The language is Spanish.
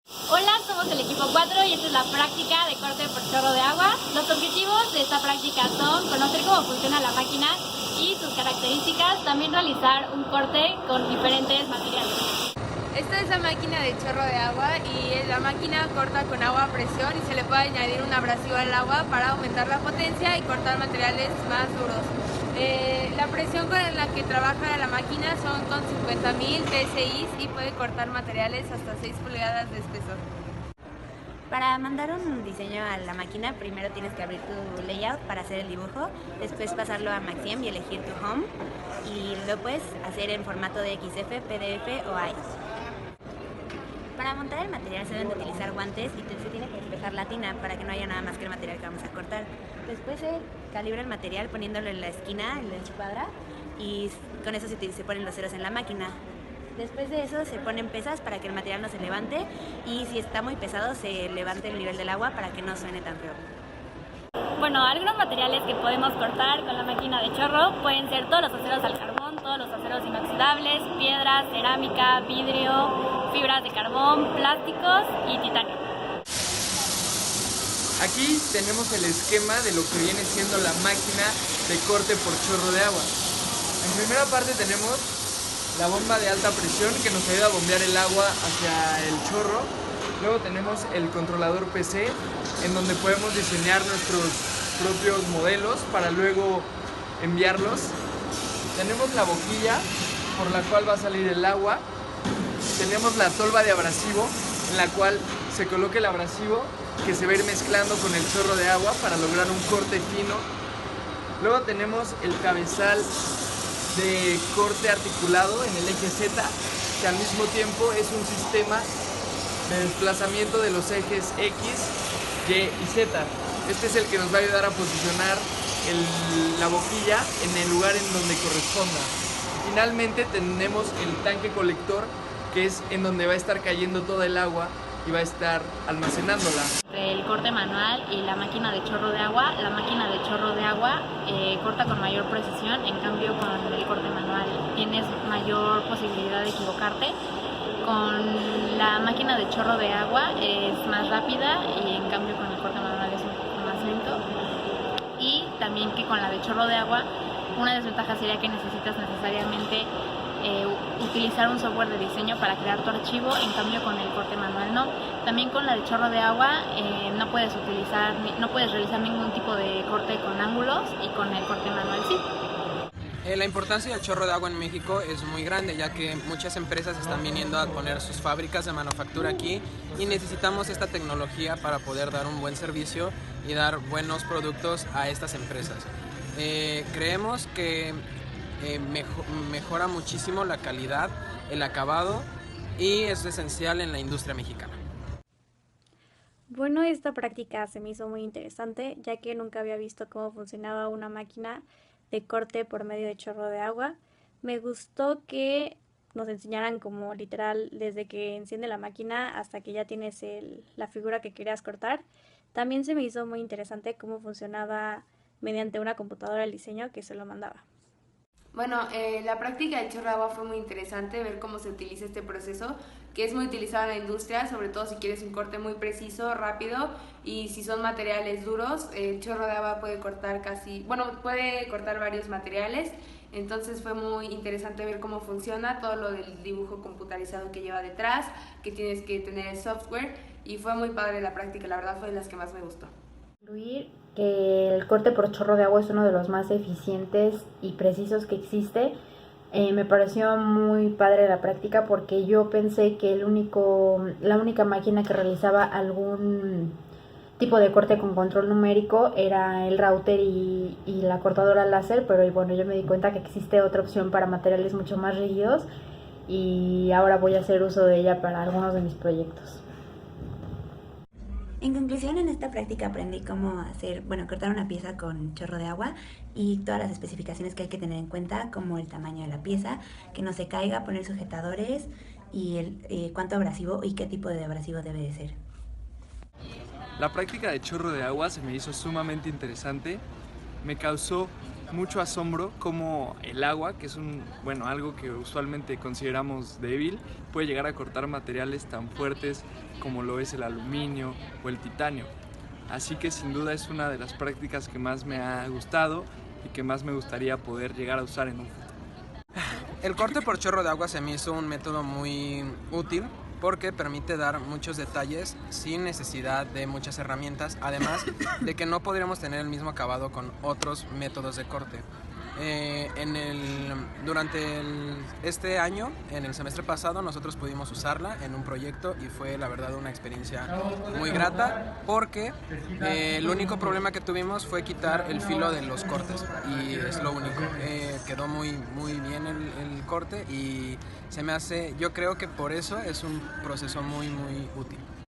Hola, somos el equipo 4 y esta es la práctica de corte por chorro de agua. Los objetivos de esta práctica son conocer cómo funciona la máquina y sus características, también realizar un corte con diferentes materiales. Esta es la máquina de chorro de agua y la máquina corta con agua a presión y se le puede añadir un abrasivo al agua para aumentar la potencia y cortar materiales más duros. La presión con la que trabaja la máquina son con 50.000 PSI y puede cortar materiales hasta 6 pulgadas de espesor. Para mandar un diseño a la máquina, primero tienes que abrir tu layout para hacer el dibujo, después pasarlo a Maxim y elegir tu home, y lo puedes hacer en formato de XF, PDF o AIS. Para montar el material se deben de utilizar guantes y se tiene que despejar la tina para que no haya nada más que el material que vamos a cortar. Después se calibra el material poniéndolo en la esquina, en la escuadra, y con eso se ponen los ceros en la máquina. Después de eso se ponen pesas para que el material no se levante y si está muy pesado se levante el nivel del agua para que no suene tan feo. Bueno, algunos materiales que podemos cortar con la máquina de chorro pueden ser todos los aceros al carbón, todos los aceros inoxidables, piedras, cerámica, vidrio, fibras de carbón, plásticos y titanio. Aquí tenemos el esquema de lo que viene siendo la máquina de corte por chorro de agua. En primera parte tenemos la bomba de alta presión que nos ayuda a bombear el agua hacia el chorro. Luego tenemos el controlador PC en donde podemos diseñar nuestros propios modelos para luego enviarlos. Tenemos la boquilla por la cual va a salir el agua. Tenemos la tolva de abrasivo en la cual se coloca el abrasivo que se va a ir mezclando con el chorro de agua para lograr un corte fino. Luego tenemos el cabezal de corte articulado en el eje Z, que al mismo tiempo es un sistema de desplazamiento de los ejes X, Y y Z. Este es el que nos va a ayudar a posicionar la boquilla en el lugar en donde corresponda. Finalmente tenemos el tanque colector, que es en donde va a estar cayendo toda el agua y va a estar almacenándola. El corte manual y la máquina de chorro de agua, la máquina de chorro de agua corta con mayor precisión, en cambio con el corte manual tienes mayor posibilidad de equivocarte. Con la máquina de chorro de agua es más rápida y en cambio con el corte manual es un poco más lento. Y también que con la de chorro de agua, una desventaja sería que necesitas necesariamente utilizar un software de diseño para crear tu archivo, en cambio con el corte manual no. También con la de chorro de agua no puedes realizar ningún tipo de corte con ángulos y con el corte manual sí. La importancia del chorro de agua en México es muy grande, ya que muchas empresas están viniendo a poner sus fábricas de manufactura aquí y necesitamos esta tecnología para poder dar un buen servicio y dar buenos productos a estas empresas. Creemos que mejora muchísimo la calidad, el acabado y es esencial en la industria mexicana. Bueno, esta práctica se me hizo muy interesante, ya que nunca había visto cómo funcionaba una máquina de corte por medio de chorro de agua. Me gustó que nos enseñaran como literal desde que enciende la máquina hasta que ya tienes la figura que querías cortar. También se me hizo muy interesante cómo funcionaba mediante una computadora el diseño que se lo mandaba. Bueno, la práctica del chorro de agua fue muy interesante, ver cómo se utiliza este proceso, que es muy utilizado en la industria, sobre todo si quieres un corte muy preciso, rápido, y si son materiales duros, el chorro de agua puede cortar puede cortar varios materiales. Entonces fue muy interesante ver cómo funciona todo lo del dibujo computarizado que lleva detrás, que tienes que tener el software, y fue muy padre la práctica, la verdad fue de las que más me gustó. Incluir que el corte por chorro de agua es uno de los más eficientes y precisos que existe. Me pareció muy padre la práctica porque yo pensé que la única máquina que realizaba algún tipo de corte con control numérico era el router y la cortadora láser, pero bueno, yo me di cuenta que existe otra opción para materiales mucho más rígidos y ahora voy a hacer uso de ella para algunos de mis proyectos. En conclusión, en esta práctica aprendí cómo cortar una pieza con chorro de agua y todas las especificaciones que hay que tener en cuenta, como el tamaño de la pieza, que no se caiga, poner sujetadores y cuánto abrasivo y qué tipo de abrasivo debe de ser. La práctica de chorro de agua se me hizo sumamente interesante, me causó mucho asombro cómo el agua, que es algo que usualmente consideramos débil, puede llegar a cortar materiales tan fuertes como lo es el aluminio o el titanio. Así que sin duda es una de las prácticas que más me ha gustado y que más me gustaría poder llegar a usar en un futuro. El corte por chorro de agua se me hizo un método muy útil porque permite dar muchos detalles sin necesidad de muchas herramientas, además de que no podríamos tener el mismo acabado con otros métodos de corte. Durante este año, en el semestre pasado, nosotros pudimos usarla en un proyecto y fue la verdad una experiencia muy grata porque el único problema que tuvimos fue quitar el filo de los cortes y es lo único. Quedó muy bien el corte y yo creo que por eso es un proceso muy útil.